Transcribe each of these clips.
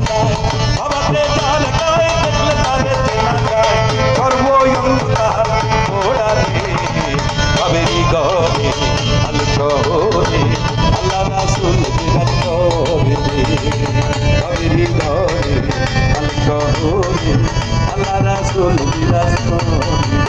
যায় বাবাতে যার গায়ে দেখলে তারে চেনা যায় সর্বয়ঙ্কার ওড়ালে বাবেরি ঘরে আল শহরে আল্লাহ রাসূল বিরাজ করে বাবেরি ঘরে আল শহরে আল্লাহ রাসূল বিরাজ করে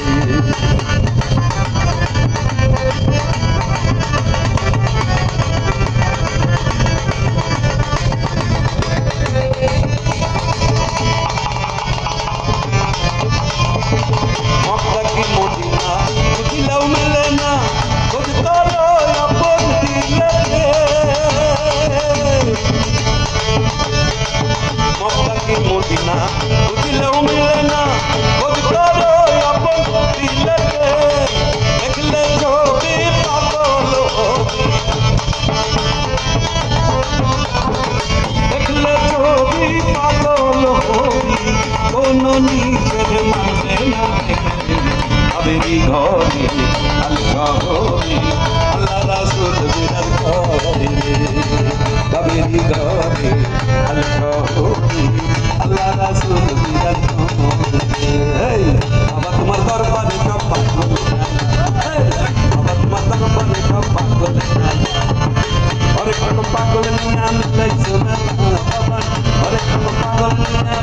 মদিনা বুঝলেও মিলে না খোঁজ করো আপন দিলেতে দেখলে ছবি পাগল দেখলে ছবি পাগল কোন নিজের মানে না আবেরি ঘরে আল শহরে আল্লাহ রাসূল বিরাজ করে আবেরি ঘরে আল শহরে আল্লাহ রাসূল বিরাজ করে বাবা তোমার দরবারে সব পাগল বাবা তোমার দরবারে সব পাগল অনেক রকম পাগল নিয়ে আমি লাইছো না বাবা অনেক রকম পাগল নিয়ে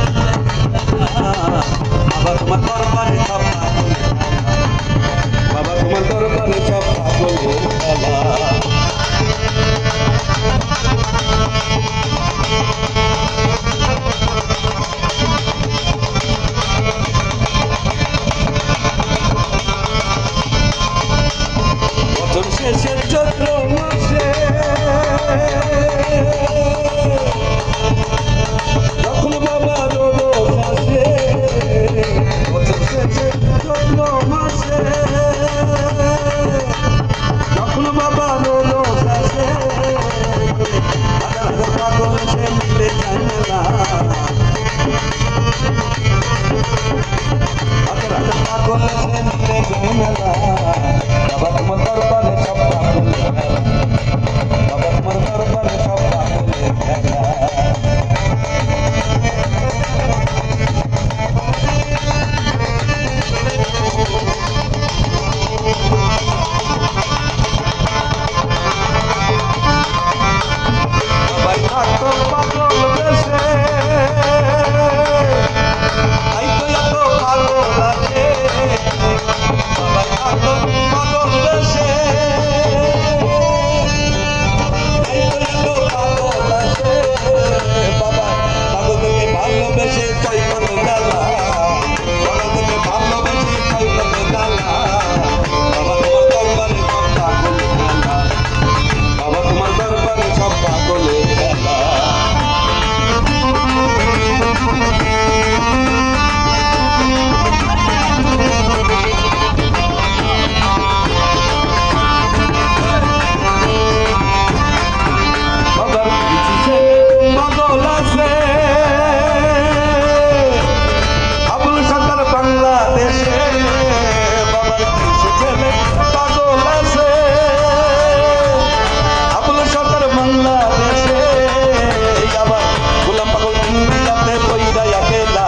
বাবা তোমার দরবারে সব পাগল বাবা তোমার দরবারে সব পাগল শেষের চৈত্র মাসে যখন বাবা রোদ আসে শেষের চৈত্র মাসে যখন বাবা রোদ আসে পাগল সে মিলে যায় না পাগল সে মিলে যায় না বাবা তোমার দরবারে সব পাগল বাবা তোমার দরবারে সব পাগলের খেলা বাবাই থাকতো পাগল দেশে তাই তো এত পাগল আছে বাবাই থাকতো পাগল দেশে তাই তো এত পাগল আছে বাবা পাগলকে ভালোবেসে চাই কত জ্বালা পাগলকে ভালোবেসে চাই কত জ্বালা বাবা তোমার দরবারে সব পাগল খেলা বাবা তোমার দরবারে সব পাগলের খেলা বাবার কিছু ছেলে পাগল আছে আবুল সরকার বাংলাদেশে বাবার কিছু ছেলে পাগল আছে আবুল সরকার বাংলাদেশে আবার গোলাম পাগল ইন্ডিয়াতে পয়দা একেলা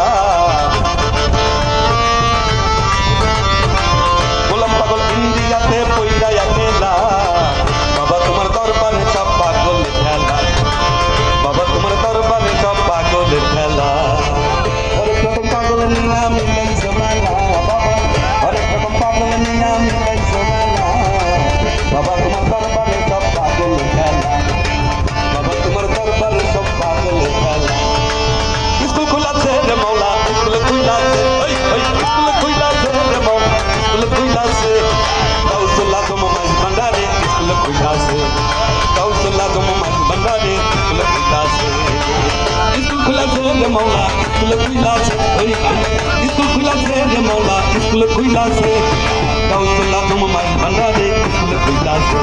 গোলাম পাগল ইন্ডিয়াতে পয়দা একেলা বাবা তোমার দরবারে সব পাগলের খেলা বাবা তোমার দরবারে সব পাগলের খেলা অনেক রকম পাগল নিয়ে আমি লাইছো মেলা বাবা অনেক রকম পাগল নিয়ে আমি লাইছো মেলা বাবা তোমার দরবারে সব পাগলের খেলা বাবা তোমার দরবারে সব পাগলের খেলা স্কুল খুলাছে রে মৌলা স্কুল খুলাছে ওই ওই স্কুল খুলাছে রে মৌলা স্কুল খুলাছে কাউসুল্লাহ তোমায় ভান্ডারে স্কুল খুলাছে কাউসুল্লাহ তোমায় ভান্ডারে স্কুল খুলাছে স্কুল খুলাছে রে মৌলা স্কুল খুলাছে ওই স্কুল খুলাছে রে মৌলা স্কুল খুলাছে কাউসুল্লাহ তোমায় ভান্ডারে স্কুল খুলাছে